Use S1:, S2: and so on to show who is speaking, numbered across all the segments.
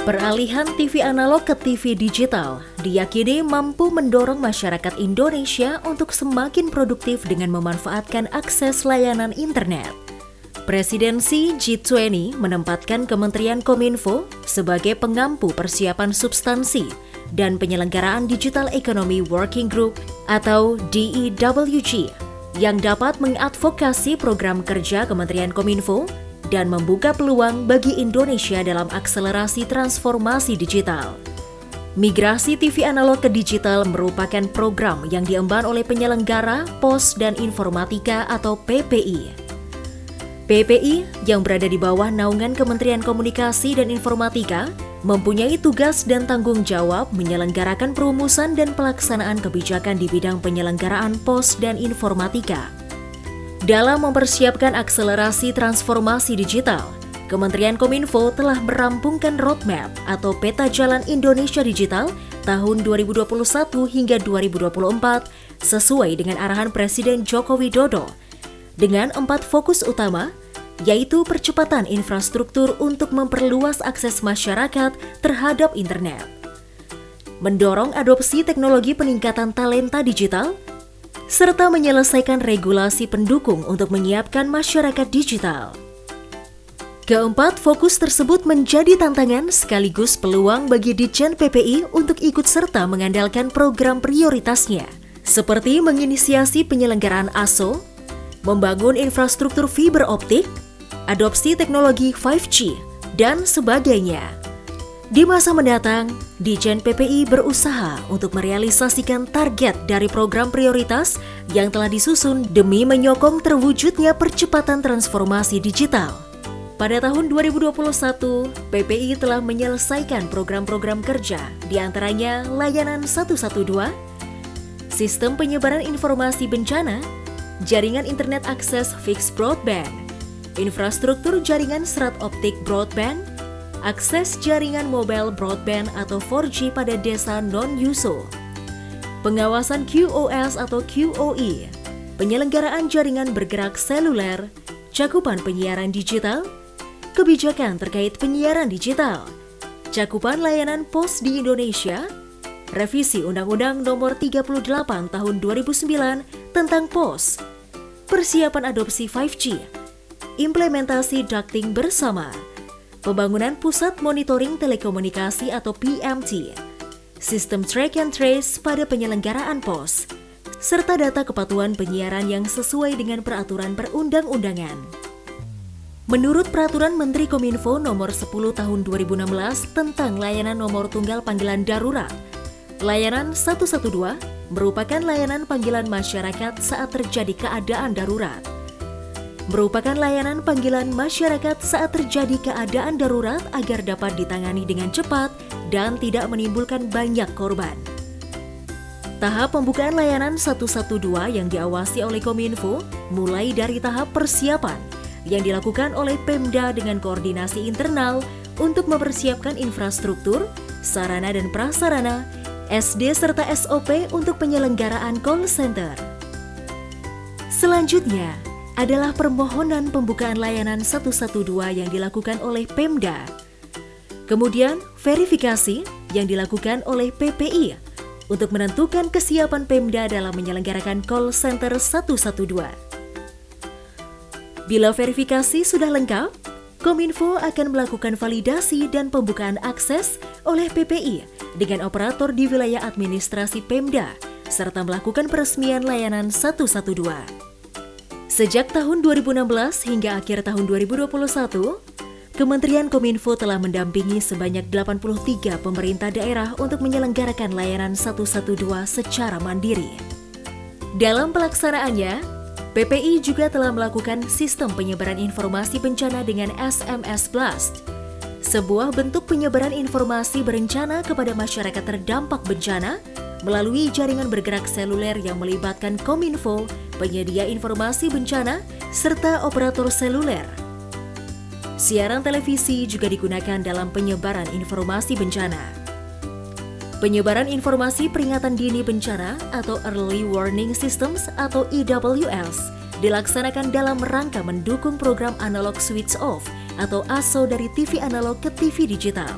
S1: Peralihan TV analog ke TV digital diyakini mampu mendorong masyarakat Indonesia untuk semakin produktif dengan memanfaatkan akses layanan internet. Presidensi G20 menempatkan Kementerian Kominfo sebagai pengampu persiapan substansi dan penyelenggaraan Digital Economy Working Group atau DEWG yang dapat mengadvokasi program kerja Kementerian Kominfo dan membuka peluang bagi Indonesia dalam akselerasi transformasi digital. Migrasi TV analog ke digital merupakan program yang diemban oleh penyelenggara Pos dan Informatika atau PPI. PPI yang berada di bawah naungan Kementerian Komunikasi dan Informatika mempunyai tugas dan tanggung jawab menyelenggarakan perumusan dan pelaksanaan kebijakan di bidang penyelenggaraan Pos dan Informatika. Dalam mempersiapkan akselerasi transformasi digital, Kementerian Kominfo telah merampungkan roadmap atau peta jalan Indonesia Digital tahun 2021 hingga 2024 sesuai dengan arahan Presiden Joko Widodo dengan 4 fokus utama, yaitu percepatan infrastruktur untuk memperluas akses masyarakat terhadap internet, mendorong adopsi teknologi peningkatan talenta digital, serta menyelesaikan regulasi pendukung untuk menyiapkan masyarakat digital. Keempat fokus tersebut menjadi tantangan sekaligus peluang bagi Ditjen PPI untuk ikut serta mengandalkan program prioritasnya, seperti menginisiasi penyelenggaraan ASO, membangun infrastruktur fiber optik, adopsi teknologi 5G, dan sebagainya. Di masa mendatang, Ditjen PPI berusaha untuk merealisasikan target dari program prioritas yang telah disusun demi menyokong terwujudnya percepatan transformasi digital. Pada tahun 2021, PPI telah menyelesaikan program-program kerja, di antaranya layanan 112, sistem penyebaran informasi bencana, jaringan internet akses fixed broadband, infrastruktur jaringan serat optik broadband, akses jaringan mobile broadband atau 4G pada desa non-USO, pengawasan QoS atau QoE, penyelenggaraan jaringan bergerak seluler, cakupan penyiaran digital, kebijakan terkait penyiaran digital, cakupan layanan pos di Indonesia, revisi Undang-Undang Nomor 38 Tahun 2009 tentang pos, persiapan adopsi 5G, implementasi ducting bersama, pembangunan Pusat Monitoring Telekomunikasi atau PMT, sistem track and trace pada penyelenggaraan pos, serta data kepatuhan penyiaran yang sesuai dengan peraturan perundang-undangan. Menurut Peraturan Menteri Kominfo Nomor 10 Tahun 2016 tentang layanan nomor tunggal panggilan darurat, layanan 112 merupakan layanan panggilan masyarakat saat terjadi keadaan darurat. Merupakan layanan panggilan masyarakat saat terjadi keadaan darurat agar dapat ditangani dengan cepat dan tidak menimbulkan banyak korban. Tahap pembukaan layanan 112 yang diawasi oleh Kominfo mulai dari tahap persiapan yang dilakukan oleh Pemda dengan koordinasi internal untuk mempersiapkan infrastruktur, sarana dan prasarana, SD serta SOP untuk penyelenggaraan call center. Selanjutnya adalah permohonan pembukaan layanan 112 yang dilakukan oleh Pemda. Kemudian verifikasi yang dilakukan oleh PPI untuk menentukan kesiapan Pemda dalam menyelenggarakan call center 112. Bila verifikasi sudah lengkap, Kominfo akan melakukan validasi dan pembukaan akses oleh PPI dengan operator di wilayah administrasi Pemda serta melakukan peresmian layanan 112. Sejak tahun 2016 hingga akhir tahun 2021, Kementerian Kominfo telah mendampingi sebanyak 83 pemerintah daerah untuk menyelenggarakan layanan 112 secara mandiri. Dalam pelaksanaannya, PPI juga telah melakukan sistem penyebaran informasi bencana dengan SMS Blast, sebuah bentuk penyebaran informasi berencana kepada masyarakat terdampak bencana melalui jaringan bergerak seluler yang melibatkan Kominfo, penyedia informasi bencana, serta operator seluler. Siaran televisi juga digunakan dalam penyebaran informasi bencana. Penyebaran informasi peringatan dini bencana atau Early Warning Systems atau EWS dilaksanakan dalam rangka mendukung program analog switch off atau ASO dari TV analog ke TV digital.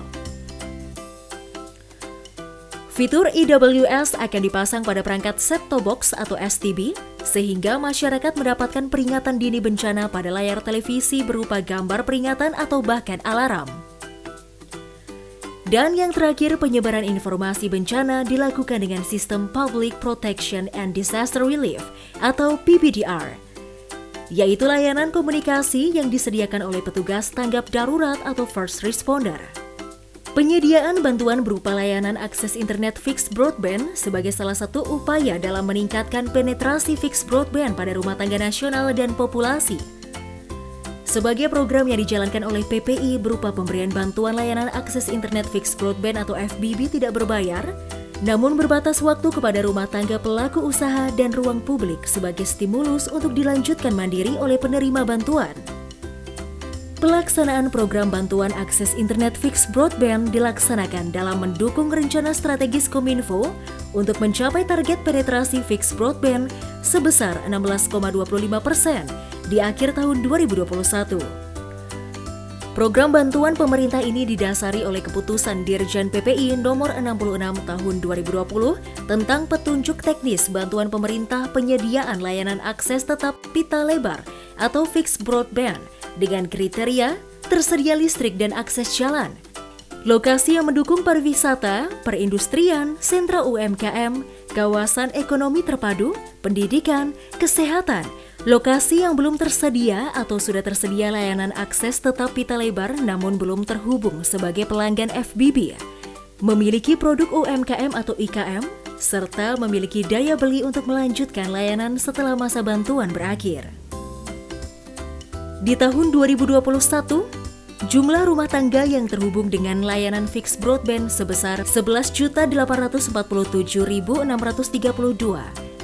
S1: Fitur EWS akan dipasang pada perangkat set-top box atau STB, sehingga masyarakat mendapatkan peringatan dini bencana pada layar televisi berupa gambar peringatan atau bahkan alarm. Dan yang terakhir, penyebaran informasi bencana dilakukan dengan sistem Public Protection and Disaster Relief atau PPDR, yaitu layanan komunikasi yang disediakan oleh petugas tanggap darurat atau first responder. Penyediaan bantuan berupa layanan akses internet fixed broadband sebagai salah satu upaya dalam meningkatkan penetrasi fixed broadband pada rumah tangga nasional dan populasi. Sebagai program yang dijalankan oleh PPI berupa pemberian bantuan layanan akses internet fixed broadband atau FBB tidak berbayar, namun berbatas waktu kepada rumah tangga pelaku usaha dan ruang publik sebagai stimulus untuk dilanjutkan mandiri oleh penerima bantuan. Pelaksanaan program bantuan akses internet fixed broadband dilaksanakan dalam mendukung rencana strategis Kominfo untuk mencapai target penetrasi fixed broadband sebesar 16,25% di akhir tahun 2021. Program bantuan pemerintah ini didasari oleh keputusan Dirjen PPI nomor 66 tahun 2020 tentang petunjuk teknis bantuan pemerintah penyediaan layanan akses tetap pita lebar atau fixed broadband dengan kriteria tersedia listrik dan akses jalan, lokasi yang mendukung pariwisata, perindustrian, sentra UMKM, kawasan ekonomi terpadu, pendidikan, kesehatan, lokasi yang belum tersedia atau sudah tersedia layanan akses tetap pita lebar namun belum terhubung sebagai pelanggan FBB, memiliki produk UMKM atau IKM, serta memiliki daya beli untuk melanjutkan layanan setelah masa bantuan berakhir. Di tahun 2021, jumlah rumah tangga yang terhubung dengan layanan fixed broadband sebesar 11.847.632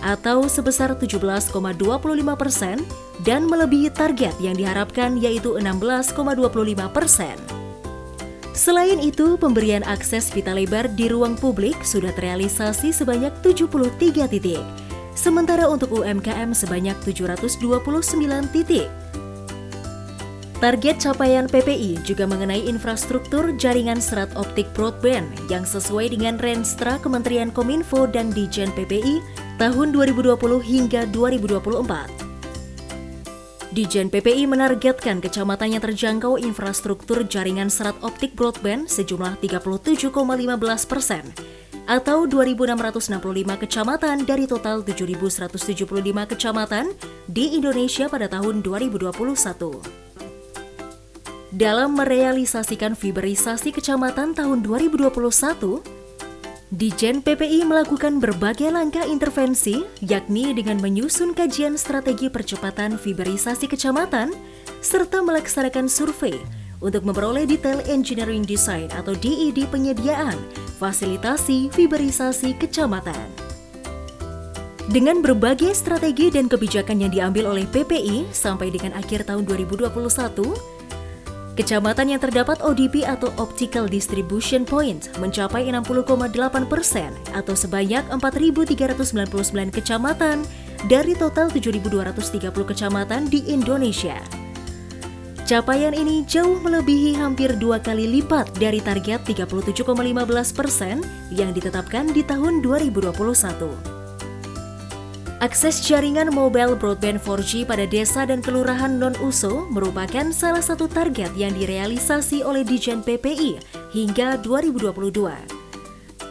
S1: atau sebesar 17,25% dan melebihi target yang diharapkan yaitu 16,25%. Selain itu, pemberian akses pita lebar di ruang publik sudah terrealisasi sebanyak 73 titik, sementara untuk UMKM sebanyak 729 titik. Target capaian PPI juga mengenai infrastruktur jaringan serat optik broadband yang sesuai dengan Renstra Kementerian Kominfo dan Ditjen PPI tahun 2020 hingga 2024. Ditjen PPI menargetkan kecamatan yang terjangkau infrastruktur jaringan serat optik broadband sejumlah 37,15% atau 2.665 kecamatan dari total 7.175 kecamatan di Indonesia pada tahun 2021. Dalam merealisasikan fiberisasi kecamatan tahun 2021, Ditjen PPI melakukan berbagai langkah intervensi, yakni dengan menyusun kajian strategi percepatan fiberisasi kecamatan, serta melaksanakan survei untuk memperoleh detail engineering design atau DED penyediaan, fasilitasi fiberisasi kecamatan. Dengan berbagai strategi dan kebijakan yang diambil oleh PPI sampai dengan akhir tahun 2021, kecamatan yang terdapat ODP atau Optical Distribution Point mencapai 60,8% atau sebanyak 4.399 kecamatan dari total 7.230 kecamatan di Indonesia. Capaian ini jauh melebihi hampir 2 kali lipat dari target 37,15% yang ditetapkan di tahun 2021. Akses jaringan mobile broadband 4G pada desa dan kelurahan non-USO merupakan salah satu target yang direalisasi oleh Ditjen PPI hingga 2022.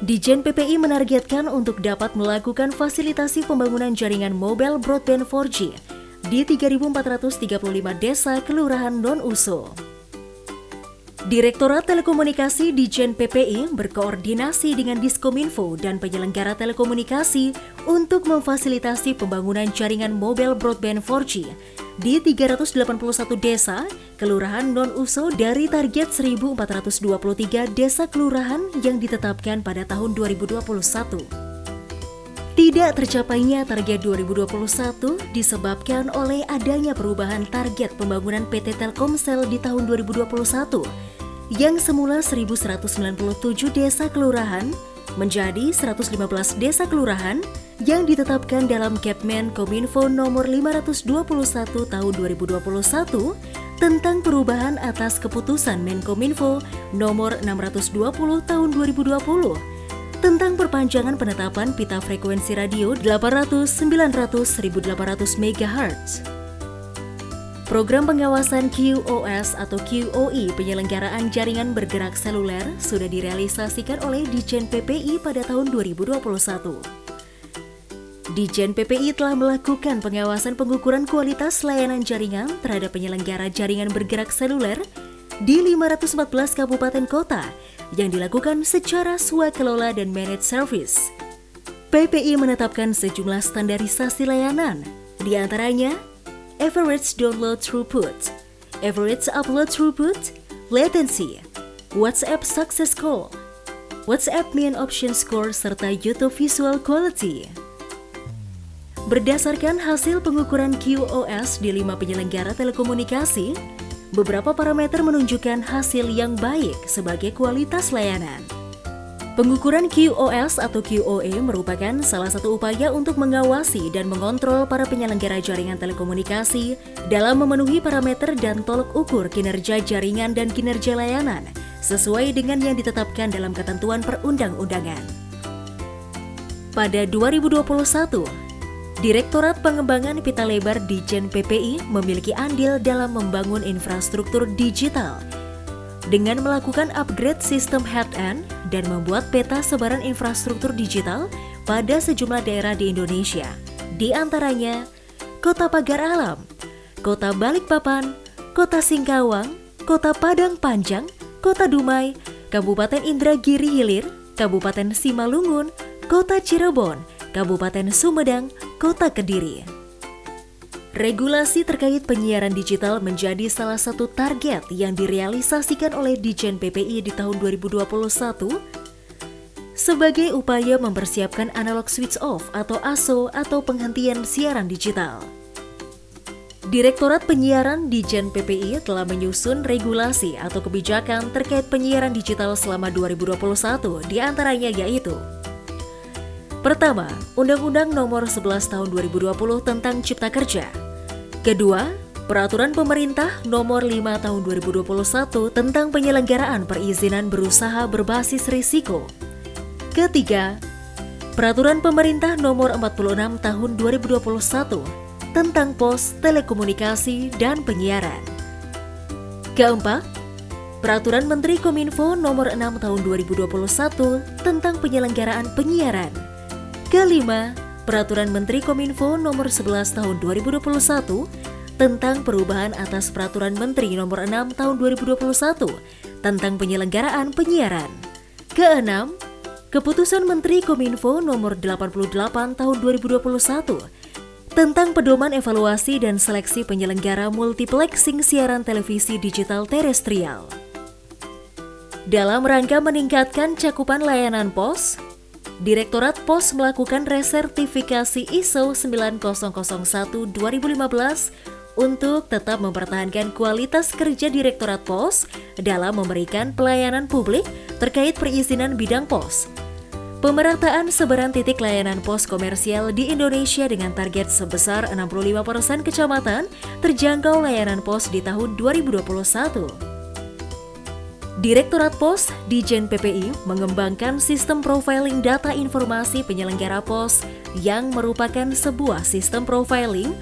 S1: Ditjen PPI menargetkan untuk dapat melakukan fasilitasi pembangunan jaringan mobile broadband 4G di 3.435 desa kelurahan non-USO. Direktorat Telekomunikasi Ditjen PPI berkoordinasi dengan Diskominfo dan penyelenggara telekomunikasi untuk memfasilitasi pembangunan jaringan mobile broadband 4G di 381 desa kelurahan non-USO dari target 1.423 desa kelurahan yang ditetapkan pada tahun 2021. Tidak tercapainya target 2021 disebabkan oleh adanya perubahan target pembangunan PT Telkomsel di tahun 2021 yang semula 1.197 desa kelurahan menjadi 115 desa kelurahan yang ditetapkan dalam Kepmen Kominfo nomor 521 tahun 2021 tentang perubahan atas keputusan Menkominfo nomor 620 tahun 2020 tentang perpanjangan penetapan pita frekuensi radio 800, 900, 1800 MHz. Program pengawasan QoS atau QoE penyelenggaraan jaringan bergerak seluler sudah direalisasikan oleh Ditjen PPI pada tahun 2021. Ditjen PPI telah melakukan pengawasan pengukuran kualitas layanan jaringan terhadap penyelenggara jaringan bergerak seluler di 514 kabupaten kota yang dilakukan secara swakelola dan managed service. PPI menetapkan sejumlah standarisasi layanan, di antaranya average download throughput, average upload throughput, latency, WhatsApp success call, WhatsApp mean option score, serta YouTube visual quality. Berdasarkan hasil pengukuran QoS di 5 penyelenggara telekomunikasi, beberapa parameter menunjukkan hasil yang baik sebagai kualitas layanan. Pengukuran QoS atau QoE merupakan salah satu upaya untuk mengawasi dan mengontrol para penyelenggara jaringan telekomunikasi dalam memenuhi parameter dan tolok ukur kinerja jaringan dan kinerja layanan sesuai dengan yang ditetapkan dalam ketentuan perundang-undangan. Pada 2021, Direktorat Pengembangan Pita Lebar Ditjen PPI memiliki andil dalam membangun infrastruktur digital dengan melakukan upgrade sistem head-end dan membuat peta sebaran infrastruktur digital pada sejumlah daerah di Indonesia, di antaranya Kota Pagar Alam, Kota Balikpapan, Kota Singkawang, Kota Padang Panjang, Kota Dumai, Kabupaten Indragiri Hilir, Kabupaten Simalungun, Kota Cirebon, Kabupaten Sumedang, Kota Kediri. Regulasi terkait penyiaran digital menjadi salah satu target yang direalisasikan oleh Ditjen PPI di tahun 2021 sebagai upaya mempersiapkan analog switch off atau ASO atau penghentian siaran digital. Direktorat Penyiaran Ditjen PPI telah menyusun regulasi atau kebijakan terkait penyiaran digital selama 2021, di antaranya yaitu: pertama, Undang-Undang Nomor 11 Tahun 2020 tentang Cipta Kerja. Kedua, Peraturan Pemerintah Nomor 5 Tahun 2021 tentang penyelenggaraan perizinan berusaha berbasis risiko. Ketiga, Peraturan Pemerintah Nomor 46 Tahun 2021 tentang pos, telekomunikasi, dan penyiaran. Keempat, Peraturan Menteri Kominfo Nomor 6 Tahun 2021 tentang penyelenggaraan penyiaran. Kelima, Peraturan Menteri Kominfo Nomor 11 Tahun 2021 tentang perubahan atas Peraturan Menteri Nomor 6 Tahun 2021 tentang penyelenggaraan penyiaran. Keenam, Keputusan Menteri Kominfo Nomor 88 Tahun 2021 tentang pedoman evaluasi dan seleksi penyelenggara multiplexing siaran televisi digital terestrial. Dalam rangka meningkatkan cakupan layanan pos, Direktorat Pos melakukan resertifikasi ISO 9001-2015 untuk tetap mempertahankan kualitas kerja Direktorat Pos dalam memberikan pelayanan publik terkait perizinan bidang pos. Pemerataan sebaran titik layanan pos komersial di Indonesia dengan target sebesar 65% kecamatan terjangkau layanan pos di tahun 2021. Direktorat Pos Ditjen PPI mengembangkan sistem profiling data informasi penyelenggara pos yang merupakan sebuah sistem profiling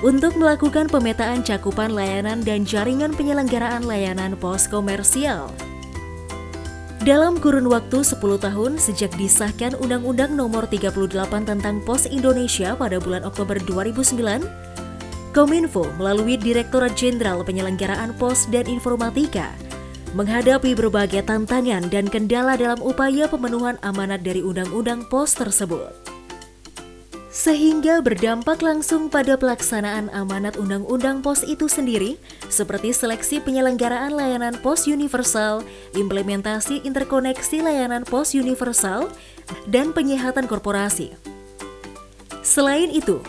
S1: untuk melakukan pemetaan cakupan layanan dan jaringan penyelenggaraan layanan pos komersial. Dalam kurun waktu 10 tahun sejak disahkan Undang-Undang Nomor 38 tentang Pos Indonesia pada bulan Oktober 2009, Kominfo melalui Direktorat Jenderal Penyelenggaraan Pos dan Informatika menghadapi berbagai tantangan dan kendala dalam upaya pemenuhan amanat dari Undang-Undang Pos tersebut, sehingga berdampak langsung pada pelaksanaan amanat Undang-Undang Pos itu sendiri, seperti seleksi penyelenggaraan layanan pos universal, implementasi interkoneksi layanan pos universal, dan penyehatan korporasi. Selain itu,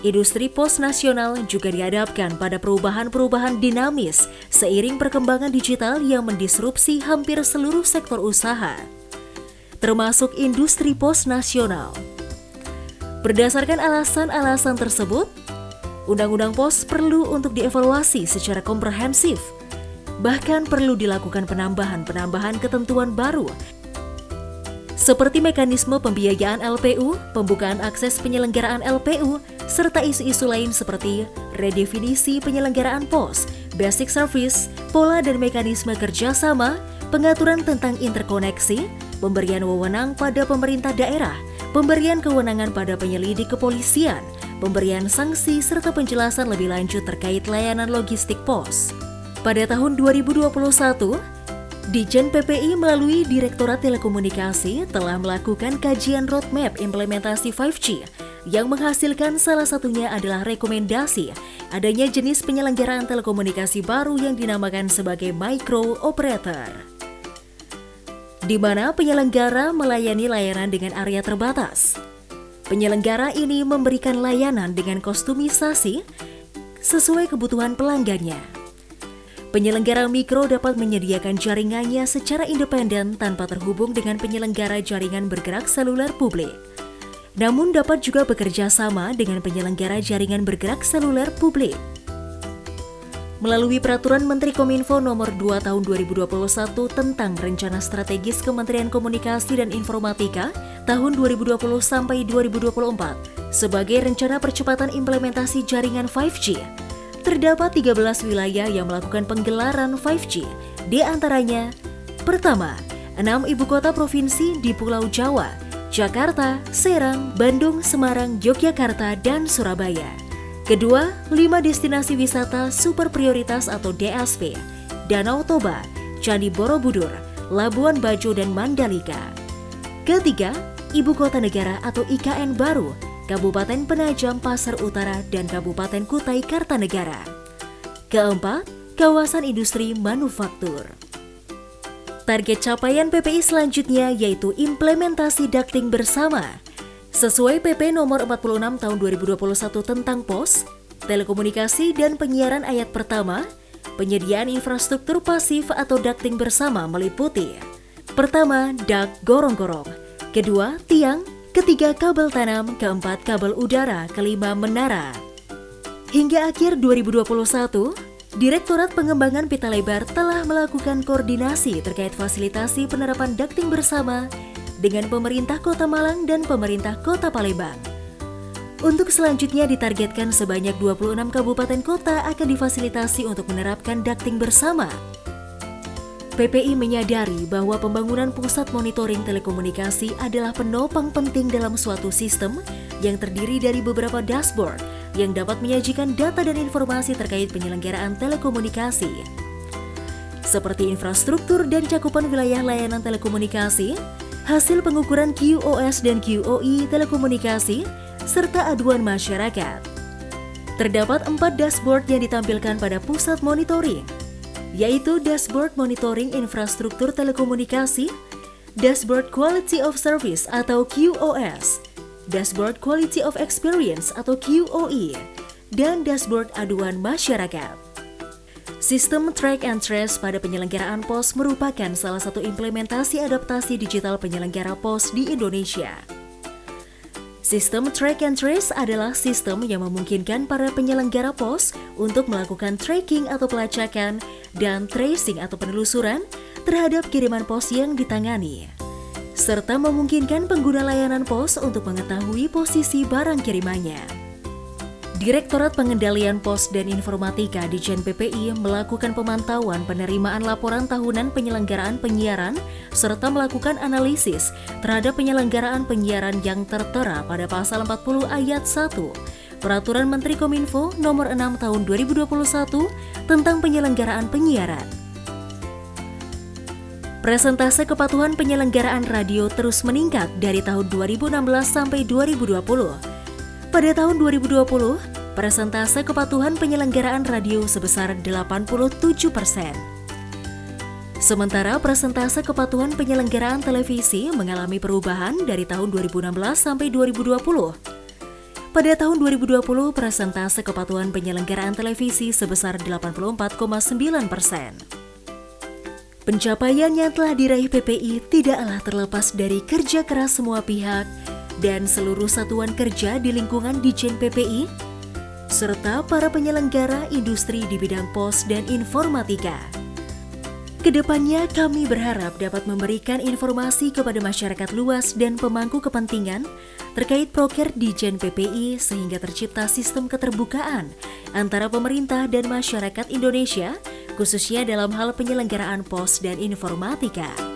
S1: industri pos nasional juga dihadapkan pada perubahan-perubahan dinamis seiring perkembangan digital yang mendisrupsi hampir seluruh sektor usaha, termasuk industri pos nasional. Berdasarkan alasan-alasan tersebut, Undang-Undang POS perlu untuk dievaluasi secara komprehensif. Bahkan perlu dilakukan penambahan ketentuan baru seperti mekanisme pembiayaan LPU, pembukaan akses penyelenggaraan LPU, serta isu-isu lain seperti redefinisi penyelenggaraan POS, basic service, pola dan mekanisme kerjasama, pengaturan tentang interkoneksi, pemberian wewenang pada pemerintah daerah, pemberian kewenangan pada penyelidik kepolisian, pemberian sanksi, serta penjelasan lebih lanjut terkait layanan logistik POS. Pada tahun 2021, Ditjen PPI melalui Direktorat Telekomunikasi telah melakukan kajian roadmap implementasi 5G yang menghasilkan salah satunya adalah rekomendasi adanya jenis penyelenggaraan telekomunikasi baru yang dinamakan sebagai micro operator, di mana penyelenggara melayani layanan dengan area terbatas. Penyelenggara ini memberikan layanan dengan kostumisasi sesuai kebutuhan pelanggannya. Penyelenggara mikro dapat menyediakan jaringannya secara independen tanpa terhubung dengan penyelenggara jaringan bergerak seluler publik. Namun dapat juga bekerja sama dengan penyelenggara jaringan bergerak seluler publik. Melalui Peraturan Menteri Kominfo Nomor 2 Tahun 2021 tentang Rencana Strategis Kementerian Komunikasi dan Informatika tahun 2020 sampai 2024 sebagai rencana percepatan implementasi jaringan 5G, terdapat 13 wilayah yang melakukan penggelaran 5G, di antaranya: pertama, 6 ibu kota provinsi di Pulau Jawa, Jakarta, Serang, Bandung, Semarang, Yogyakarta, dan Surabaya. Kedua, 5 destinasi wisata super prioritas atau DSP, Danau Toba, Candi Borobudur, Labuan Bajo, dan Mandalika. Ketiga, ibu kota negara atau IKN baru, Kabupaten Penajam Pasar Utara dan Kabupaten Kutai Kartanegara. Keempat, kawasan industri manufaktur. Target capaian PPI selanjutnya yaitu implementasi ducting bersama. Sesuai PP nomor 46 tahun 2021 tentang POS, telekomunikasi dan penyiaran ayat pertama, penyediaan infrastruktur pasif atau ducting bersama meliputi: pertama, duct gorong-gorong, kedua, tiang, ketiga, kabel tanam, keempat, kabel udara, kelima, menara. Hingga akhir 2021, Direktorat Pengembangan Pita Lebar telah melakukan koordinasi terkait fasilitasi penerapan ducting bersama dengan pemerintah Kota Malang dan pemerintah Kota Palembang. Untuk selanjutnya ditargetkan sebanyak 26 kabupaten kota akan difasilitasi untuk menerapkan ducting bersama. PPI menyadari bahwa pembangunan pusat monitoring telekomunikasi adalah penopang penting dalam suatu sistem yang terdiri dari beberapa dashboard yang dapat menyajikan data dan informasi terkait penyelenggaraan telekomunikasi, seperti infrastruktur dan cakupan wilayah layanan telekomunikasi, hasil pengukuran QoS dan QoI telekomunikasi, serta aduan masyarakat. Terdapat 4 dashboard yang ditampilkan pada pusat monitoring, yaitu Dashboard Monitoring Infrastruktur Telekomunikasi, Dashboard Quality of Service atau QoS, Dashboard Quality of Experience atau QoE, dan Dashboard Aduan Masyarakat. Sistem Track and Trace pada penyelenggaraan POS merupakan salah satu implementasi adaptasi digital penyelenggara POS di Indonesia. Sistem Track and Trace adalah sistem yang memungkinkan para penyelenggara POS untuk melakukan tracking atau pelacakan dan tracing atau penelusuran terhadap kiriman POS yang ditangani, serta memungkinkan pengguna layanan POS untuk mengetahui posisi barang kirimannya. Direktorat Pengendalian POS dan Informatika Ditjen PPI melakukan pemantauan penerimaan laporan tahunan penyelenggaraan penyiaran serta melakukan analisis terhadap penyelenggaraan penyiaran yang tertera pada pasal 40 ayat 1 Peraturan Menteri Kominfo Nomor 6 Tahun 2021 tentang penyelenggaraan penyiaran. Presentase kepatuhan penyelenggaraan radio terus meningkat dari tahun 2016 sampai 2020. Pada tahun 2020, persentase kepatuhan penyelenggaraan radio sebesar 87%. Sementara persentase kepatuhan penyelenggaraan televisi mengalami perubahan dari tahun 2016 sampai 2020. Pada tahun 2020, persentase kepatuhan penyelenggaraan televisi sebesar 84,9%. Pencapaian yang telah diraih PPI tidaklah terlepas dari kerja keras semua pihak dan seluruh satuan kerja di lingkungan Ditjen PPI, serta para penyelenggara industri di bidang pos dan informatika. Kedepannya kami berharap dapat memberikan informasi kepada masyarakat luas dan pemangku kepentingan terkait proker Ditjen PPI sehingga tercipta sistem keterbukaan antara pemerintah dan masyarakat Indonesia, khususnya dalam hal penyelenggaraan pos dan informatika.